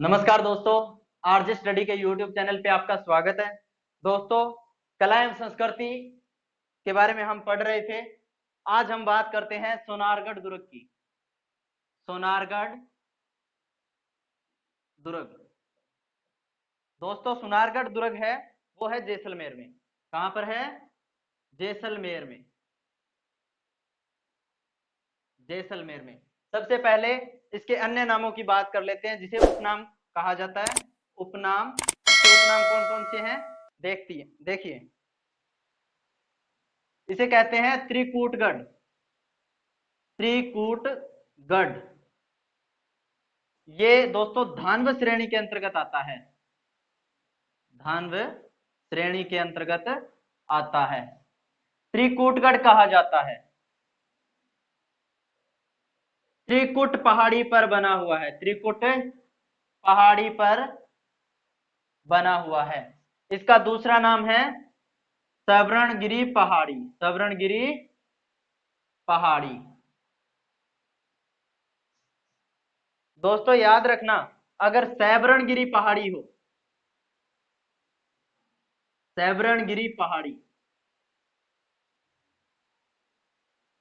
नमस्कार दोस्तों, RJ study के यूट्यूब चैनल पे आपका स्वागत है। दोस्तों, कला एवं संस्कृति के बारे में हम पढ़ रहे थे। आज हम बात करते हैं सोनारगढ़ दुर्ग की। सोनारगढ़ दुर्ग। दोस्तों, सोनारगढ़ दुर्ग है वो है जैसलमेर में। कहां पर है? जैसलमेर में। जैसलमेर में। सबसे पहले इसके अन्य नामों की बात कर लेते हैं, जिसे उपनाम कहा जाता है। उपनाम, इसके उपनाम कौन कौन से हैं देखिए। इसे कहते हैं त्रिकूटगढ़। त्रिकूटगढ़ ये दोस्तों धानव श्रेणी के अंतर्गत आता है। धानव श्रेणी के अंतर्गत आता है। त्रिकूटगढ़ कहा जाता है। त्रिकुट पहाड़ी पर बना हुआ है। त्रिकुट पहाड़ी पर बना हुआ है। इसका दूसरा नाम है सवर्णगिरी पहाड़ी। सवर्णगिरी पहाड़ी। दोस्तों याद रखना, अगर सैबरणगिरी पहाड़ी हो, सैबरणगिरी पहाड़ी,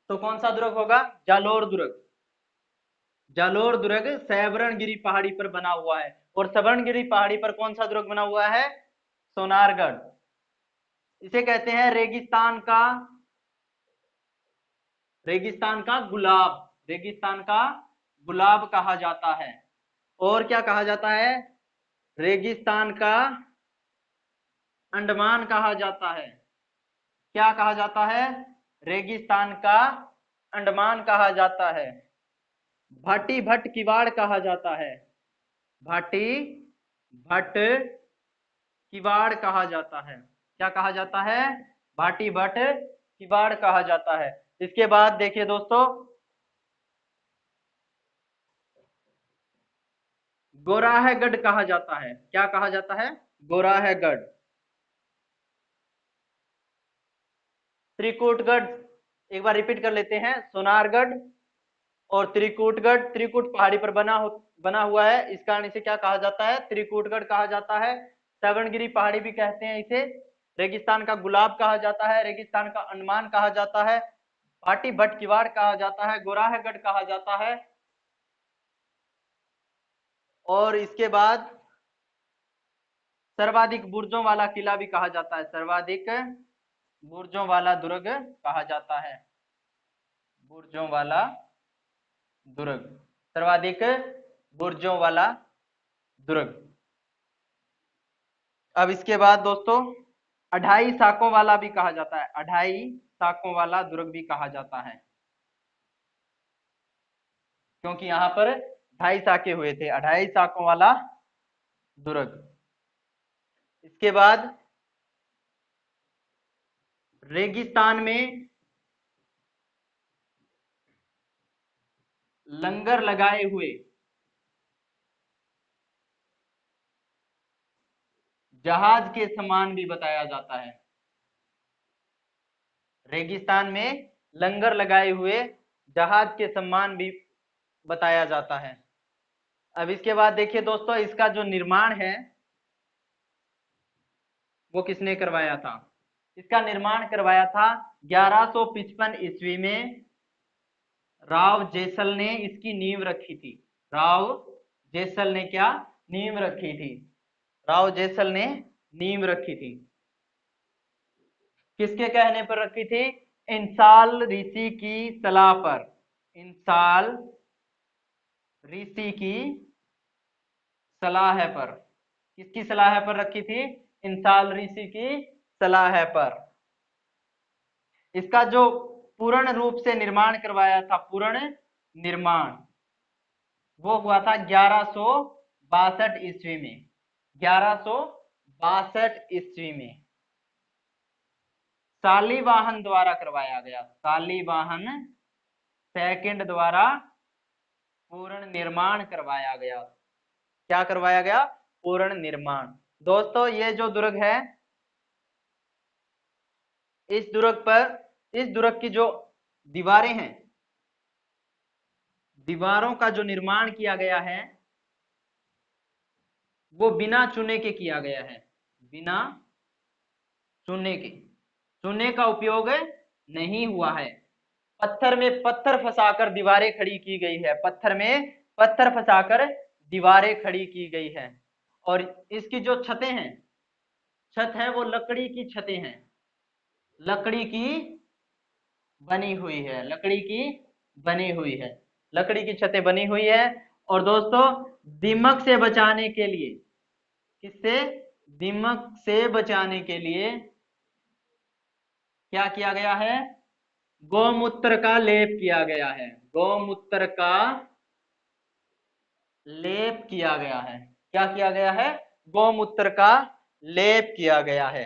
तो कौन सा दुर्ग होगा? जालोर दुर्ग। जालोर दुर्ग सैबरणगिरी पहाड़ी पर बना हुआ है। और सवर्णगिरी पहाड़ी पर कौन सा दुर्ग बना हुआ है? सोनारगढ़। इसे कहते हैं रेगिस्तान का गुलाब। रेगिस्तान का गुलाब कहा जाता है। और क्या कहा जाता है? रेगिस्तान का अंडमान कहा जाता है। क्या कहा जाता है? रेगिस्तान का अंडमान कहा जाता है। भाटी भट्ट किवाड़ कहा जाता है। भाटी भट्ट किवाड़ कहा जाता है। क्या कहा जाता है? भाटी भट्ट किवाड़ कहा जाता है। इसके बाद देखिए दोस्तों, गोराहगढ़ कहा जाता है। क्या कहा जाता है? गोराहगढ़। त्रिकूटगढ़ एक बार रिपीट कर लेते हैं। सोनारगढ़ और त्रिकूटगढ़, त्रिकूट पहाड़ी पर बना हुआ है। इस कारण इसे क्या कहा जाता है? त्रिकूटगढ़ कहा जाता है। सवर्णगिरी पहाड़ी भी कहते हैं इसे। रेगिस्तान का गुलाब कहा जाता है। रेगिस्तान का अंडमान कहा जाता है। भाटी भट्ट किवाड़ कहा जाता है। गोराहगढ़ कहा जाता है। और इसके बाद सर्वाधिक बुर्जों वाला किला भी कहा जाता है। सर्वाधिक बुर्जों वाला दुर्ग कहा जाता है। बुर्जों वाला दुर्ग, सर्वाधिक बुर्जों वाला दुर्ग। अब इसके बाद दोस्तों, अढ़ाई साकों वाला भी कहा जाता है। अढ़ाई साकों वाला दुर्ग भी कहा जाता है, क्योंकि यहाँ पर ढाई साके हुए थे। अढ़ाई साकों वाला दुर्ग। इसके बाद रेगिस्तान में लंगर लगाए हुए जहाज के समान भी बताया जाता है। रेगिस्तान में लंगर लगाए हुए जहाज के समान भी बताया जाता है। अब इसके बाद देखिए दोस्तों, इसका जो निर्माण है वो किसने करवाया था? इसका निर्माण करवाया था 1155 ईस्वी में राव जेसल ने इसकी नींव रखी थी। राव जेसल ने क्या नींव रखी थी? राव जेसल ने नींव रखी थी। किसके कहने पर रखी थी? इंसाल ऋषि की सलाह पर। इंसाल ऋषि की सलाह पर। किसकी सलाह पर रखी थी? इंसाल ऋषि की सलाह पर। इसका जो पूर्ण रूप से निर्माण करवाया था, पूर्ण निर्माण, वो हुआ था 1162 ईस्वी में। 1162 ईस्वी में शालिवाहन द्वारा करवाया गया। शालिवाहन सेकंड द्वारा पूर्ण निर्माण करवाया गया। क्या करवाया गया? पूर्ण निर्माण। दोस्तों, ये जो दुर्ग है, इस दुर्ग की जो दीवारें हैं, दीवारों का जो निर्माण किया गया है वो बिना चुने के किया गया है, बिना चुने के, चुने का उपयोग नहीं हुआ है। पत्थर में पत्थर फंसाकर दीवारें खड़ी की गई है, पत्थर में पत्थर फंसाकर दीवारें खड़ी की गई है। और इसकी जो छतें हैं, छत है वो लकड़ी की छतें हैं, लकड़ी की बनी हुई है, लकड़ी की बनी हुई है, लकड़ी की छतें बनी हुई है। और दोस्तों दीमक से बचाने के लिए, किससे, दीमक से बचाने के लिए क्या किया गया है, गौमूत्र का लेप किया गया है, गौमूत्र का लेप किया गया है। क्या किया गया है, गौमूत्र का लेप किया गया है।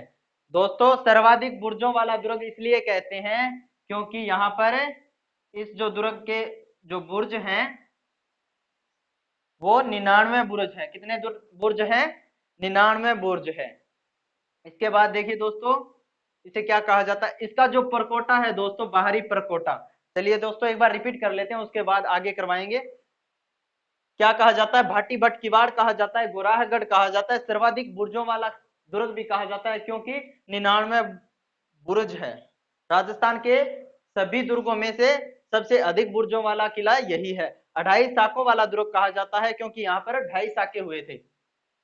दोस्तों सर्वाधिक बुर्जों वाला दुर्ग इसलिए कहते हैं क्योंकि यहाँ पर इस जो दुर्ग के जो बुर्ज हैं वो 99 बुर्ज है। कितने बुर्ज हैं, 99 बुर्ज है। इसके बाद देखिए दोस्तों इसे क्या कहा जाता है, इसका जो परकोटा है दोस्तों, बाहरी परकोटा, चलिए दोस्तों एक बार रिपीट कर लेते हैं उसके बाद आगे करवाएंगे। क्या कहा जाता है, भाटी भट किवाड़ कहा जाता है, गोराहगढ़ कहा जाता है, सर्वाधिक बुर्जों वाला दुर्ग भी कहा जाता है क्योंकि 99 बुर्ज है। राजस्थान के सभी दुर्गों में से सबसे अधिक बुर्जों वाला किला यही है। 2.5 साकों वाला दुर्ग कहा जाता है क्योंकि यहाँ पर 2.5 साके हुए थे।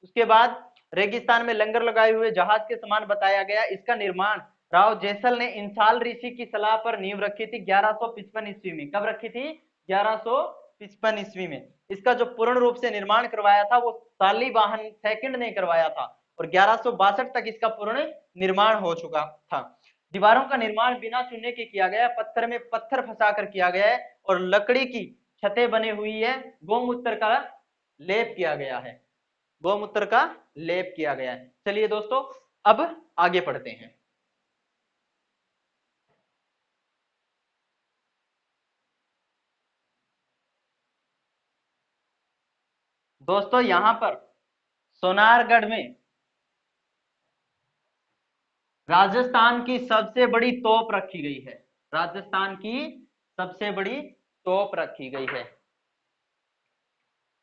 उसके बाद रेगिस्तान में लंगर लगाए हुए जहाज के समान बताया गया। इसका निर्माण राव जैसल ने इंसाल ऋषि की सलाह पर नींव रखी थी 1155 ईस्वी में। कब रखी थी, 1155 ईस्वी में। इसका जो पूर्ण रूप से निर्माण करवाया था वो शालिवाहन सेकंड ने करवाया था और 1162 तक इसका पूर्ण निर्माण हो चुका था। दीवारों का निर्माण बिना चुने के किया गया, पत्थर में पत्थर फंसाकर किया गया है और लकड़ी की छतें बनी हुई है, गौमूत्र का लेप किया गया है, गौमूत्र का लेप किया गया है। चलिए दोस्तों अब आगे पढ़ते हैं। दोस्तों यहां पर सोनारगढ़ में राजस्थान की सबसे बड़ी तोप रखी गई है, राजस्थान की सबसे बड़ी तोप रखी गई है,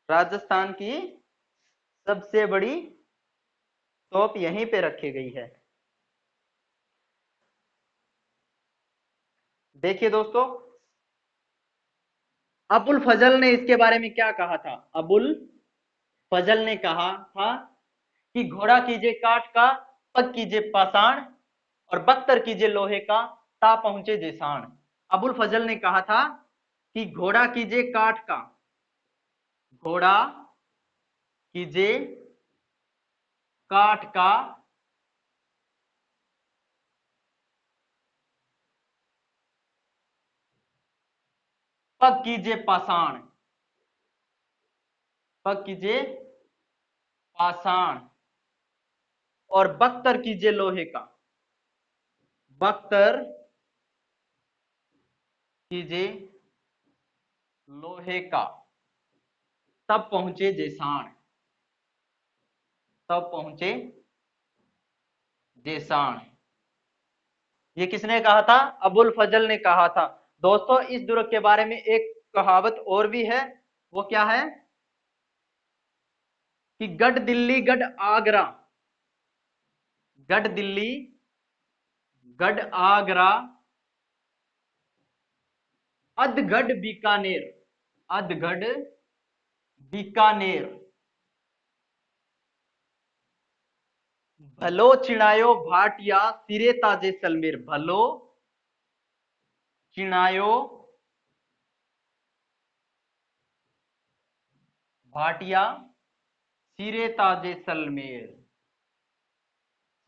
राजस्थान की सबसे बड़ी तोप यहीं पे रखी गई है। देखिए दोस्तों अबुल फजल ने इसके बारे में क्या कहा था, अबुल फजल ने कहा था कि घोड़ा कीजिए काठ का, पग कीजिए पाषाण और बख्तर कीजिए लोहे का, ता पहुंचे जेसाण। अबुल फजल ने कहा था कि घोड़ा कीजिए काठ का, घोड़ा कीजिए काठ का, पग कीजिए पाषाण, पग कीजिए पाषाण और बख्तर कीजिए लोहे का, बख्तर कीजिए लोहे का, तब पहुंचे जेसाण, तब पहुंचे जेसाण। ये किसने कहा था, अबुल फजल ने कहा था। दोस्तों इस दुर्ग के बारे में एक कहावत और भी है, वो क्या है कि गढ़ दिल्ली गढ़ आगरा, गढ़ दिल्ली गढ़ आगरा, अधगढ़ बीकानेर, अधगढ़ बीकानेर, भलो चिणायो भाटिया सिरे ताजे सलमेर, भलो चिणायो भाटिया सिरे ताजे सलमेर,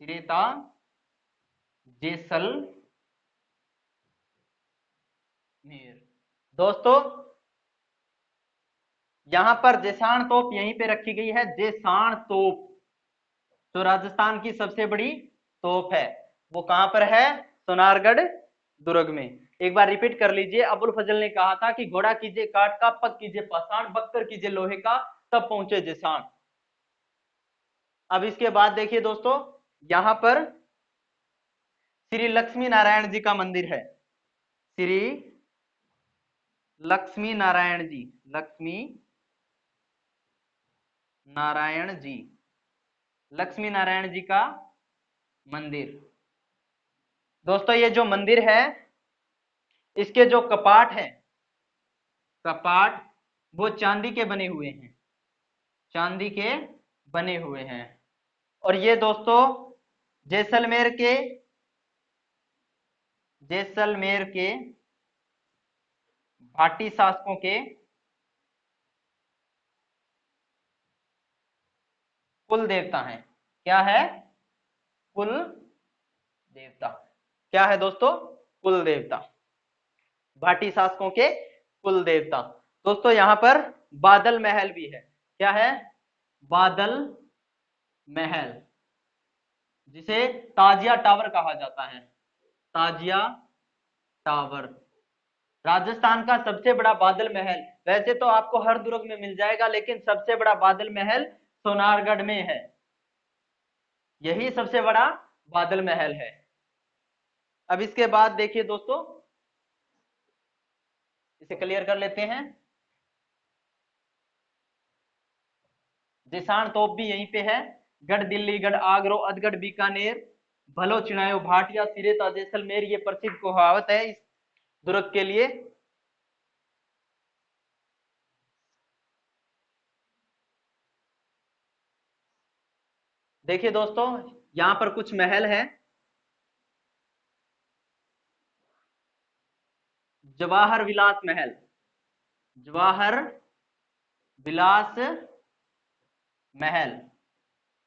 सिरेता जैसलमेर। दोस्तों यहां पर जेसाण तोप यहीं पे रखी गई है, जेसाण तोप जो राजस्थान की सबसे बड़ी तोप है वो कहां पर है, सोनारगढ़ दुर्ग में। एक बार रिपीट कर लीजिए, अबुल फजल ने कहा था कि घोड़ा कीजिए काठ का, पग कीजिए पाषाण, बख्तर कीजिए लोहे का, तब पहुंचे जेसाण। अब इसके बाद देखिए दोस्तों यहां पर श्री लक्ष्मी नारायण जी का मंदिर है, श्री लक्ष्मी नारायण जी, लक्ष्मी नारायण जी लक्ष्मी नारायण जी का मंदिर। दोस्तों ये जो मंदिर है, इसके जो कपाट हैं, कपाट वो चांदी के बने हुए हैं, चांदी के बने हुए हैं। और ये दोस्तों जैसलमेर के, जैसलमेर के भाटी शासकों के कुल देवता हैं। क्या है? कुल देवता। क्या है दोस्तों? कुल देवता, भाटी शासकों के कुल देवता। दोस्तों यहां पर बादल महल भी है। क्या है? बादल महल, जिसे ताजिया टावर कहा जाता है, ताजिया टावर। राजस्थान का सबसे बड़ा बादल महल, वैसे तो आपको हर दुर्ग में मिल जाएगा, लेकिन सबसे बड़ा बादल महल सोनारगढ़ में है। यही सबसे बड़ा बादल महल है। अब इसके बाद देखिए दोस्तों, इसे क्लियर कर लेते हैं। जिसान तोप भी यहीं पे है। गढ़ दिल्ली, गढ़ आगरो, अदगढ़ बीकानेर, भलो चिनायो भाटिया, सिरेता जैसलमेर, ये प्रसिद्ध कहावत है इस दुर्ग के लिए। देखिए दोस्तों, यहां पर कुछ महल है। जवाहर विलास महल, जवाहर विलास महल।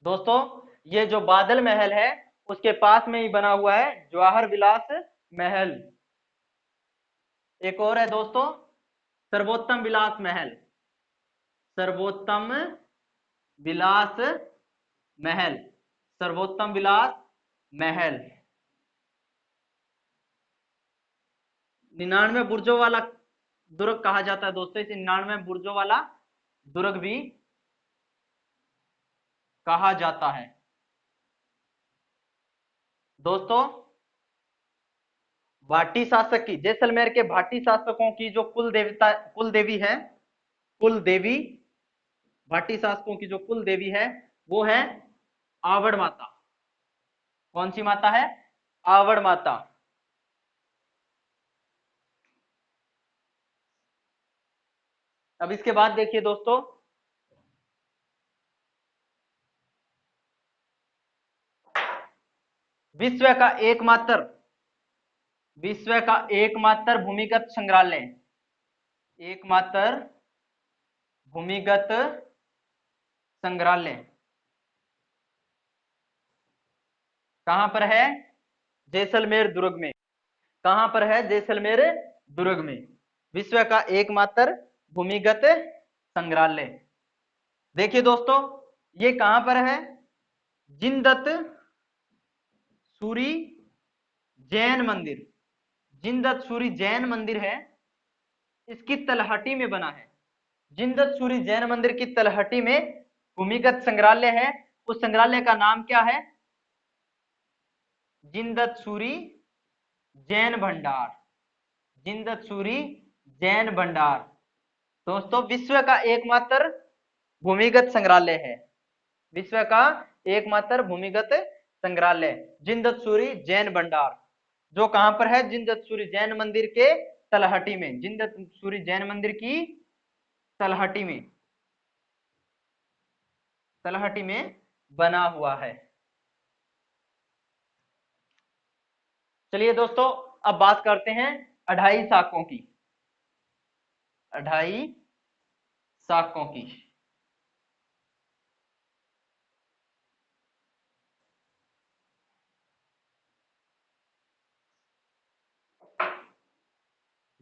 दोस्तों ये जो बादल महल है, उसके पास में ही बना हुआ है जवाहर विलास महल। एक और है दोस्तों, सर्वोत्तम विलास महल, सर्वोत्तम विलास महल, सर्वोत्तम विलास महल। 99 बुर्जों वाला दुर्ग कहा जाता है दोस्तों, इसे 99 बुर्जों वाला दुर्ग भी कहा जाता है। दोस्तों भाटी शासक की, जैसलमेर के भाटी शासकों की जो कुल देवता, कुल देवी है, कुल देवी, भाटी शासकों की जो कुल देवी है वो है आवड़ माता। कौन सी माता है? आवड़ माता। अब इसके बाद देखिए दोस्तों, विश्व का एकमात्र, विश्व का एकमात्र भूमिगत संग्रहालय, एकमात्र भूमिगत संग्रहालय कहां पर है? जैसलमेर दुर्ग में। कहां पर है? जैसलमेर दुर्ग में। विश्व का एकमात्र भूमिगत संग्रहालय। देखिए दोस्तों ये कहां पर है? जिनदत्त सूरी जैन मंदिर, जिनदत्त सूरी जैन मंदिर है, इसकी तलहटी में बना है। जिनदत्त सूरी जैन मंदिर की तलहटी में भूमिगत संग्रहालय है। उस संग्रहालय का नाम क्या है? जिनदत्त सूरी जैन भंडार, जिनदत्त सूरी जैन भंडार। दोस्तों विश्व का एकमात्र भूमिगत संग्रहालय है, विश्व का एकमात्र भूमिगत संग्रहालय जिनदत्त सूरी जैन भंडार, जो कहां पर है? जिनदत्त सूरी जैन मंदिर के तलहटी में, जिनदत्त सूरी जैन मंदिर की तलहटी में, तलहटी में बना हुआ है। चलिए दोस्तों अब बात करते हैं अढ़ाई शाखों की, अढ़ाई शाखों की।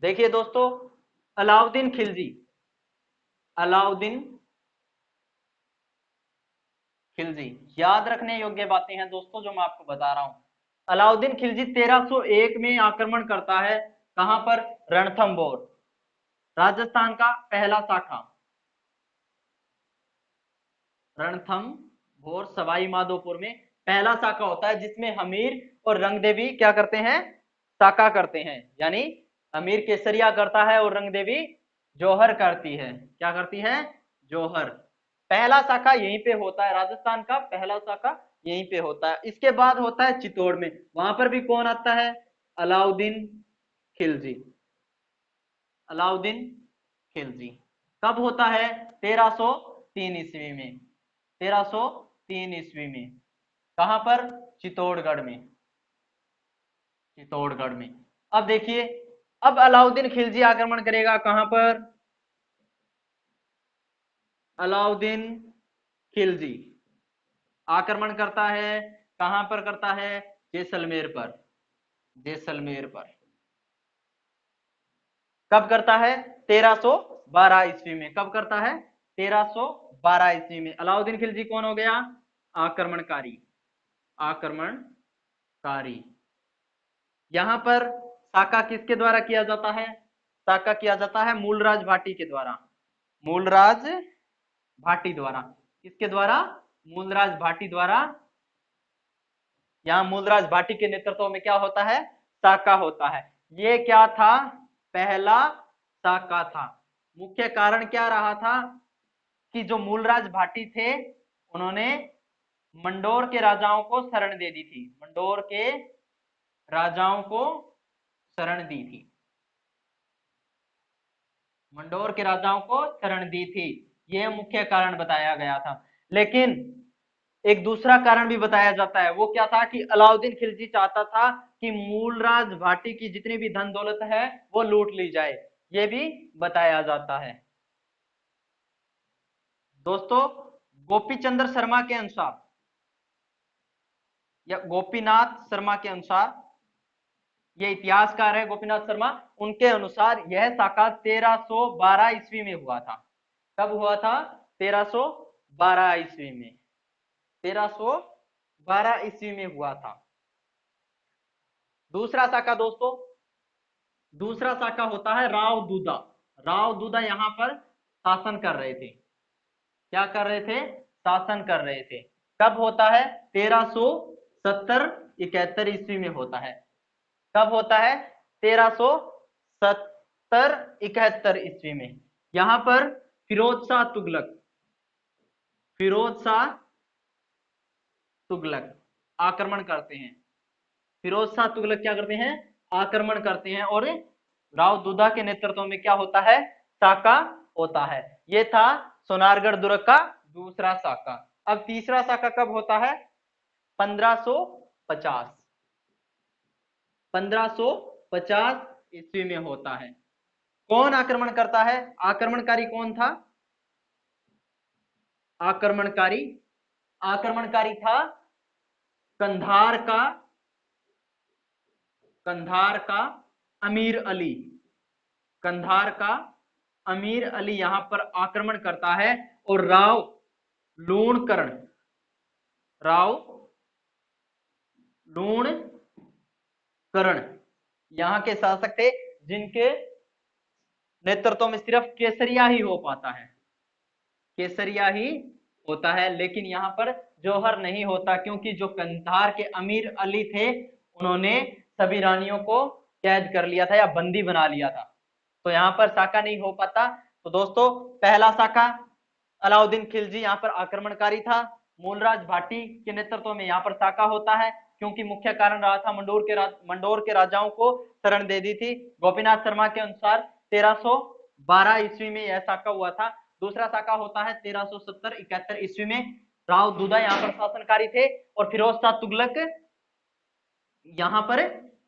देखिए दोस्तों, अलाउद्दीन खिलजी, अलाउद्दीन खिलजी, याद रखने योग्य बातें हैं दोस्तों जो मैं आपको बता रहा हूं। अलाउद्दीन खिलजी 1301 में आक्रमण करता है। कहां पर? रणथंभौर, राजस्थान का पहला शाखा, रणथंभौर सवाई माधोपुर में पहला शाखा होता है, जिसमें हमीर और रंगदेवी क्या करते हैं? शाखा करते हैं। यानी अमीर केसरिया करता है और रंगदेवी जौहर करती है। क्या करती है? जौहर। पहला शाखा यहीं पे होता है, राजस्थान का पहला शाखा यहीं पे होता है। इसके बाद होता है चित्तौड़ में, वहां पर भी कौन आता है, अलाउद्दीन खिलजी। अलाउद्दीन खिलजी कब होता है, 1303 ईस्वी में, 1303 ईस्वी में। कहां पर, चित्तौड़गढ़ में, चित्तौड़गढ़ में। अब देखिए, अब अलाउद्दीन खिलजी आक्रमण करेगा कहां पर, अलाउद्दीन खिलजी आक्रमण करता है, कहां पर करता है, जैसलमेर पर, जैसलमेर पर। कब करता है, 1312 ईस्वी में। कब करता है, 1312 ईस्वी में। अलाउद्दीन खिलजी कौन हो गया, आक्रमणकारी, आक्रमणकारी। यहां पर साका किसके द्वारा किया जाता है, साका किया जाता है मूलराज भाटी के द्वारा, मूलराज भाटी द्वारा। किसके द्वारा, मूलराज भाटी द्वारा। यहां मूलराज भाटी के नेतृत्व में क्या होता है, साका होता है। ये क्या था, पहला साका था। मुख्य कारण क्या रहा था कि जो मूलराज भाटी थे उन्होंने मंडोर के राजाओं को शरण दे दी थी, मंडोर के राजाओं को शरण दी थी, मंडोर के राजाओं को शरण दी थी। यह मुख्य कारण बताया गया था। लेकिन एक दूसरा कारण भी बताया जाता है, वो क्या था कि अलाउद्दीन खिलजी चाहता था कि मूलराज भाटी की जितनी भी धन दौलत है वो लूट ली जाए, ये भी बताया जाता है। दोस्तों, गोपीचंद्र शर्मा के अनुसार या गोपीनाथ शर्मा के अनुसार, ये इतिहासकार है गोपीनाथ शर्मा, उनके अनुसार यह साका 1312 ईस्वी में हुआ था। कब हुआ था, 1312 ईस्वी में, 1312 ईस्वी में हुआ था। दूसरा शाखा दोस्तों, दूसरा शाखा होता है राव दूदा। राव दूदा यहां पर शासन कर रहे थे, क्या कर रहे थे, शासन कर रहे थे। कब होता है, 1370-71 ईस्वी में होता है। कब होता है, 1370-71 ईस्वी में। यहां पर फिरोज शाह तुगलक, फिरोज शाह तुगलक आक्रमण करते हैं। फिरोज शाह तुगलक क्या करते हैं, आक्रमण करते हैं, और राव दूदा के नेतृत्व में क्या होता है, साका होता है। यह था सोनारगढ़ दुर्ग का दूसरा साका। अब तीसरा साका कब होता है, 1550, 1550 ईस्वी में होता है। कौन आक्रमण करता है, आक्रमणकारी कौन था, आक्रमणकारी, आक्रमणकारी था कंधार का, कंधार का अमीर अली, कंधार का अमीर अली यहां पर आक्रमण करता है। और राव लूणकरण, राव लूणकरण यहां के शासक थे, जिनके नेतृत्व में सिर्फ केसरिया ही हो पाता है, केसरिया ही होता है, लेकिन यहां पर जौहर नहीं होता, क्योंकि जो कंधार के अमीर अली थे उन्होंने सभी रानियों को कैद कर लिया था या बंदी बना लिया था, तो यहां पर साका नहीं हो पाता। तो दोस्तों, पहला साका अलाउद्दीन खिलजी यहां पर आक्रमणकारी था, मूलराज भाटी के नेतृत्व में यहां पर साका होता है, क्योंकि मुख्य कारण रहा था मंडोर के राजाओं को शरण दे दी थी। गोपीनाथ शर्मा के अनुसार 1312 ईस्वी में यह साका हुआ था। दूसरा साका होता है 1370-71 ईस्वी में, राव दूदा यहाँ पर शासनकारी थे और फिरोज शाह तुगलक यहाँ पर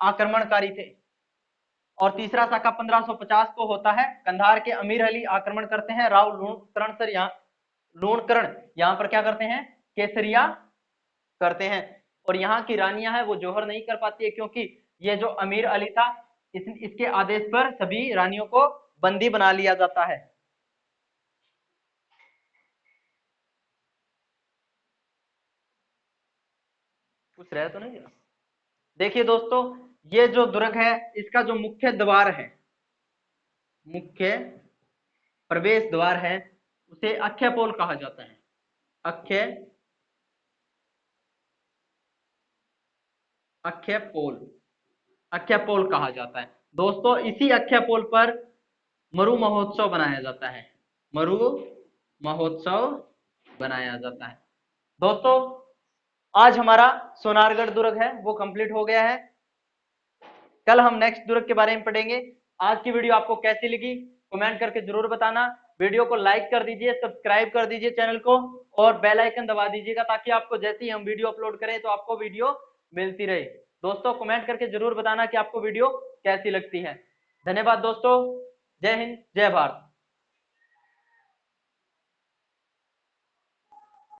आक्रमणकारी थे। और तीसरा साका 1550 को होता है, कंधार के अमीर अली आक्रमण करते हैं, राव लूणकरण यहाँ पर क्या करते हैं, केसरिया करते हैं, और यहाँ की रानियां है वो जौहर नहीं कर पाती है, क्योंकि ये जो अमीर अली था इसके आदेश पर सभी रानियों को बंदी बना लिया जाता है। कुछ रहे तो नहीं, देखिए दोस्तों, ये जो दुर्ग है इसका जो मुख्य द्वार है, मुख्य प्रवेश द्वार है, उसे अख्यपोल कहा जाता है, अख्य अख्यपोल, अख्यपोल कहा जाता है। दोस्तों, इसी अख्यपोल पर मरु महोत्सव बनाया जाता है, मरु महोत्सव बनाया जाता है। दोस्तों आज हमारा सोनारगढ़ दुर्ग है वो कंप्लीट हो गया है। कल हम नेक्स्ट दुर्ग के बारे में पढ़ेंगे। आज की वीडियो आपको कैसी लगी कमेंट करके जरूर बताना। वीडियो को लाइक कर दीजिए, सब्सक्राइब कर दीजिए चैनल को और बेल आइकन दबा दीजिएगा ताकि आपको जैसे ही हम वीडियो अपलोड करें तो आपको वीडियो मिलती रहे। दोस्तों कमेंट करके जरूर बताना कि आपको वीडियो कैसी लगती है। धन्यवाद दोस्तों। जय हिंद, जय भारत।